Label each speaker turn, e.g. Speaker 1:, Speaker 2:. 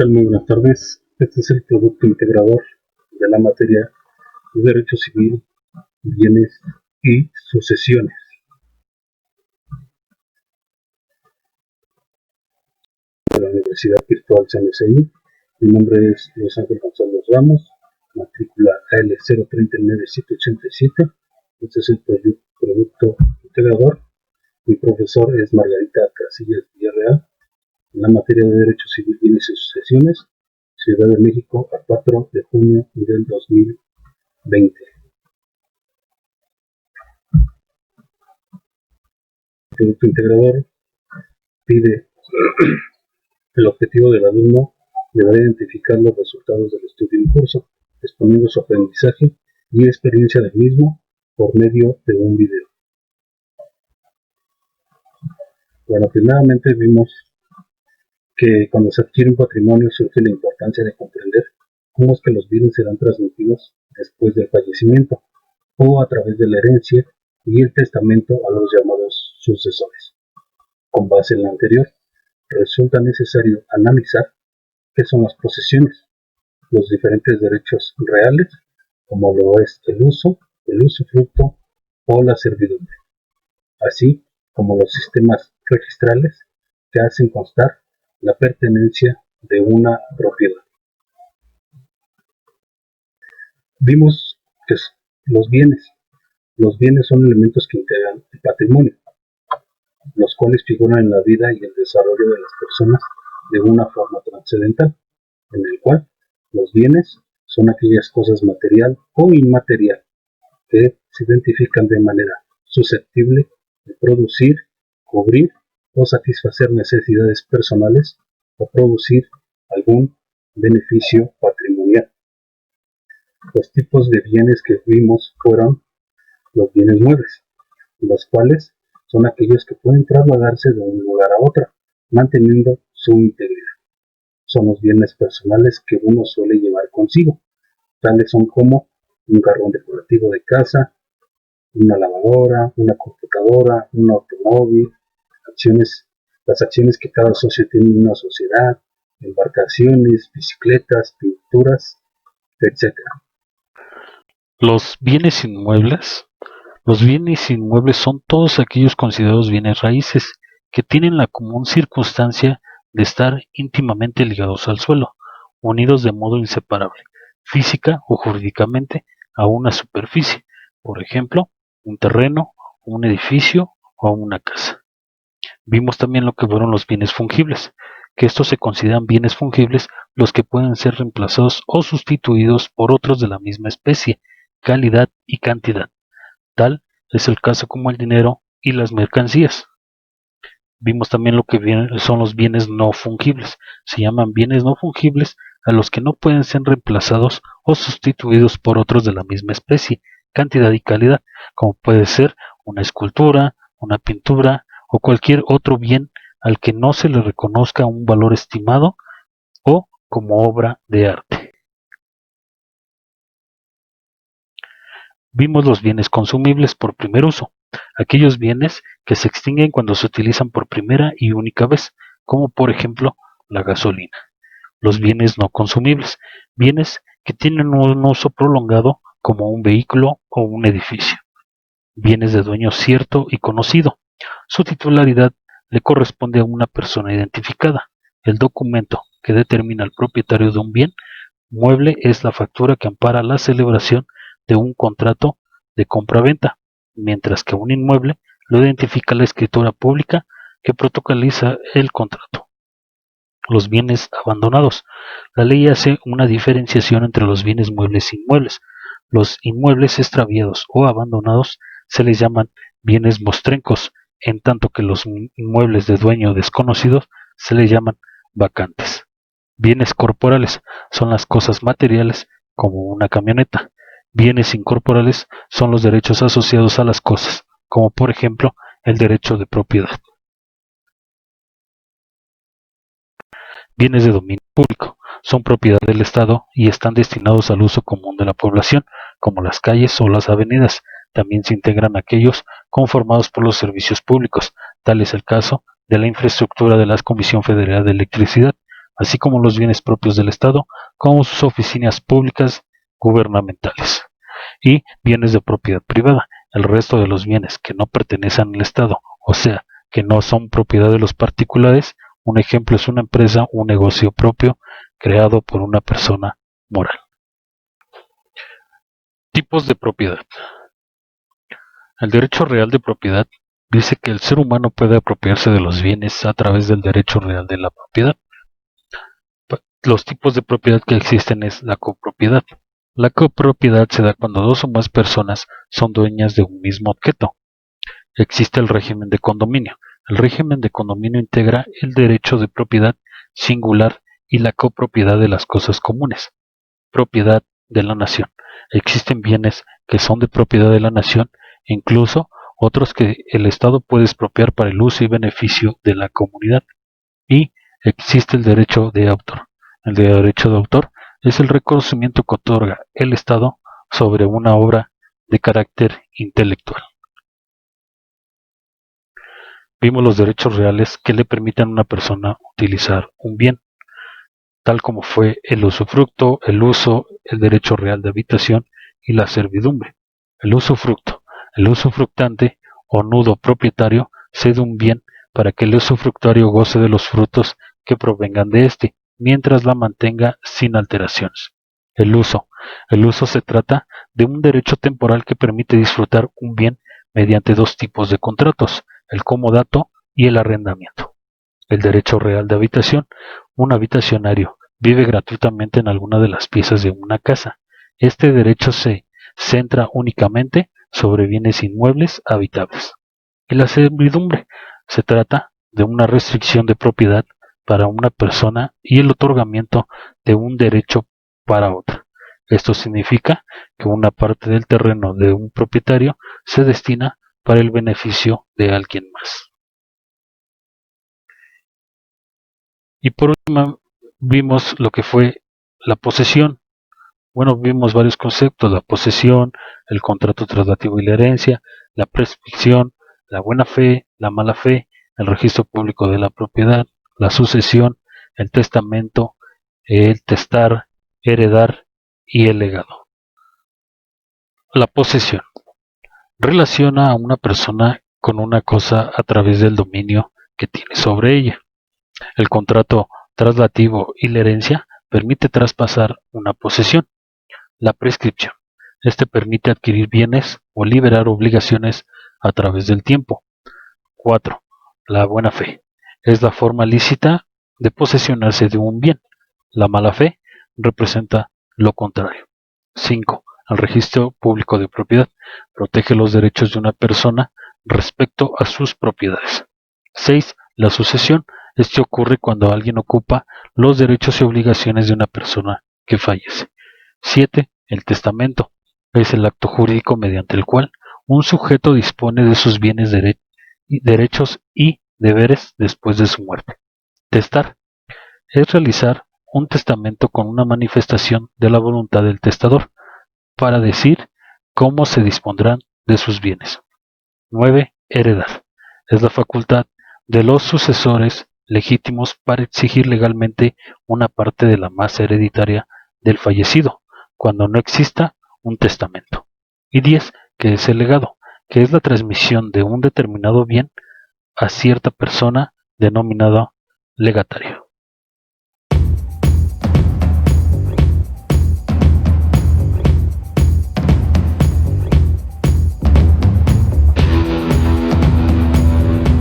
Speaker 1: tal? Muy buenas tardes. Este es el producto integrador de la materia de Derecho Civil, Bienes y Sucesiones de la Universidad Virtual CNCI. Mi nombre es Luis Ángel González Ramos, matrícula AL039787. Este es el producto integrador. Mi profesor es Margarita Casillas Villarreal, en la materia de Derecho Civil, Bienes y Sucesiones, Ciudad de México, a 4 de junio del 2020. El producto integrador pide el objetivo del alumno deberá identificar los resultados del estudio en curso, exponiendo su aprendizaje y experiencia del mismo por medio de un video. Bueno, primeramente vimos que cuando se adquiere un patrimonio surge la importancia de comprender cómo es que los bienes serán transmitidos después del fallecimiento o a través de la herencia y el testamento a los llamados sucesores. Con base en lo anterior, resulta necesario analizar qué son las posesiones, los diferentes derechos reales, como lo es el usufructo o la servidumbre, así como los sistemas registrales que hacen constar la pertenencia de una propiedad. Vimos que los bienes son elementos que integran el patrimonio, los cuales figuran en la vida y el desarrollo de las personas de una forma trascendental, en el cual los bienes son aquellas cosas material o inmaterial que se identifican de manera susceptible de producir, cubrir o satisfacer necesidades personales o producir algún beneficio patrimonial. Los tipos de bienes que vimos fueron los bienes muebles, los cuales son aquellos que pueden trasladarse de un lugar a otro, manteniendo su integridad. Son los bienes personales que uno suele llevar consigo. Tales son como un carrón decorativo de casa, una lavadora, una computadora, un automóvil, las acciones que cada socio tiene en una sociedad, embarcaciones, bicicletas, pinturas, etc.
Speaker 2: Los bienes inmuebles. Los bienes inmuebles son todos aquellos considerados bienes raíces que tienen la común circunstancia de estar íntimamente ligados al suelo, unidos de modo inseparable, física o jurídicamente, a una superficie, por ejemplo, un terreno, un edificio o una casa. Vimos también lo que fueron los bienes fungibles, que estos se consideran bienes fungibles los que pueden ser reemplazados o sustituidos por otros de la misma especie, calidad y cantidad. Tal es el caso como el dinero y las mercancías. Vimos también lo que son los bienes no fungibles. Se llaman bienes no fungibles a los que no pueden ser reemplazados o sustituidos por otros de la misma especie, cantidad y calidad, como puede ser una escultura, una pintura o cualquier otro bien al que no se le reconozca un valor estimado o como obra de arte. Vimos los bienes consumibles por primer uso, aquellos bienes que se extinguen cuando se utilizan por primera y única vez, como por ejemplo la gasolina. Los bienes no consumibles, bienes que tienen un uso prolongado como un vehículo o un edificio. Bienes de dueño cierto y conocido. Su titularidad le corresponde a una persona identificada. El documento que determina al propietario de un bien mueble es la factura que ampara la celebración de un contrato de compra-venta, mientras que un inmueble lo identifica la escritura pública que protocoliza el contrato. Los bienes abandonados. La ley hace una diferenciación entre los bienes muebles e inmuebles. Los inmuebles extraviados o abandonados se les llaman bienes mostrencos, en tanto que los inmuebles de dueño desconocido se les llaman vacantes. Bienes corporales son las cosas materiales como una camioneta. Bienes incorporales son los derechos asociados a las cosas, como por ejemplo el derecho de propiedad. Bienes de dominio público son propiedad del Estado y están destinados al uso común de la población, como las calles o las avenidas. También se integran aquellos conformados por los servicios públicos. Tal es el caso de la infraestructura de la Comisión Federal de Electricidad, así como los bienes propios del Estado, como sus oficinas públicas gubernamentales, y bienes de propiedad privada. El resto de los bienes que no pertenecen al Estado, o sea, que no son propiedad de los particulares. Un ejemplo es una empresa, un negocio propio creado por una persona moral. Tipos de propiedad. El derecho real de propiedad dice que el ser humano puede apropiarse de los bienes a través del derecho real de la propiedad. Los tipos de propiedad que existen es la copropiedad. La copropiedad se da cuando dos o más personas son dueñas de un mismo objeto. Existe el régimen de condominio. El régimen de condominio integra el derecho de propiedad singular y la copropiedad de las cosas comunes. Propiedad de la nación. Existen bienes que son de propiedad de la nación, incluso otros que el Estado puede expropiar para el uso y beneficio de la comunidad. Y existe el derecho de autor. El derecho de autor es el reconocimiento que otorga el Estado sobre una obra de carácter intelectual. Vimos los derechos reales que le permiten a una persona utilizar un bien, tal como fue el usufructo, el uso, el derecho real de habitación y la servidumbre. El usufructo. El usufructante o nudo propietario cede un bien para que el usufructuario goce de los frutos que provengan de éste, mientras la mantenga sin alteraciones. El uso. El uso se trata de un derecho temporal que permite disfrutar un bien mediante dos tipos de contratos, el comodato y el arrendamiento. El derecho real de habitación. Un habitacionario vive gratuitamente en alguna de las piezas de una casa. Este derecho se centra únicamente sobre bienes inmuebles habitables. Y la servidumbre. Se trata de una restricción de propiedad para una persona y el otorgamiento de un derecho para otra. Esto significa que una parte del terreno de un propietario se destina para el beneficio de alguien más. Y por último, vimos lo que fue la posesión. Bueno, vimos varios conceptos: la posesión, el contrato traslativo y la herencia, la prescripción, la buena fe, la mala fe, el registro público de la propiedad, la sucesión, el testamento, el testar, heredar y el legado. La posesión relaciona a una persona con una cosa a través del dominio que tiene sobre ella. El contrato traslativo y la herencia permite traspasar una posesión. La prescripción. Este permite adquirir bienes o liberar obligaciones a través del tiempo. 4. La buena fe. Es la forma lícita de posesionarse de un bien. La mala fe representa lo contrario. 5. El registro público de propiedad. Protege los derechos de una persona respecto a sus propiedades. 6. La sucesión. Este ocurre cuando alguien ocupa los derechos y obligaciones de una persona que fallece. 7. El testamento. Es el acto jurídico mediante el cual un sujeto dispone de sus bienes, derechos y deberes después de su muerte. Testar. Es realizar un testamento con una manifestación de la voluntad del testador para decir cómo se dispondrán de sus bienes. 9. Heredar. Es la facultad de los sucesores legítimos para exigir legalmente una parte de la masa hereditaria del fallecido, cuando no exista un testamento. Y 10. Que es el legado, que es la transmisión de un determinado bien a cierta persona denominada legatario.